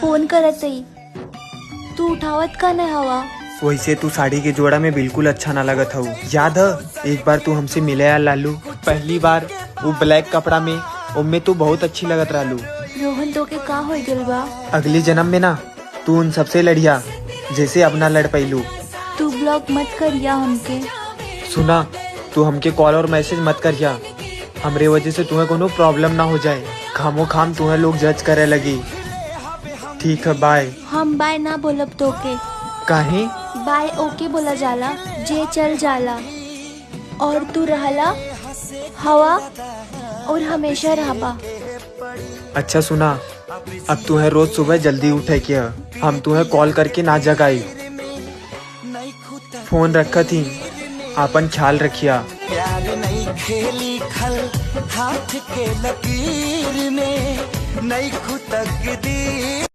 Phone करत ही तू उठावत का नहीं हवा। वैसे तू साड़ी के जोड़ा में बिल्कुल अच्छा ना लगत हूँ। याद है एक बार तू हमसे मिले यार लालू, पहली बार वो ब्लैक कपड़ा में, उनमें तू बहुत अच्छी लगत रहलू। रोहन तो के का हो गइल बा? अगले जन्म में ना तू उन सबसे लड़िया जैसे अब ना लड़ पैलू। तू ब्लॉक मत करिया हमके। सुना, तू हमके कॉल और मैसेज मत करिया, हमरे वजह से तुम्हें कोनो प्रॉब्लम ना हो जाए। खामो खाम तुम्हें लोग जज करे लगी। ठीक है, बाय। हम बाय ना बोलब तो के। काहे? बाय ओके बोला जाला, जे चल जाला। और तू रहला हवा और हमेशा रहबा। अच्छा सुना, अब तुम्हें रोज सुबह जल्दी उठे के हम तुम्हें कॉल करके ना जगाई। फोन रखा थी, आपन ख्याल रखिया। प्यार नहीं खेली खल हाथ के लकीर में नहीं खुद तकदीर।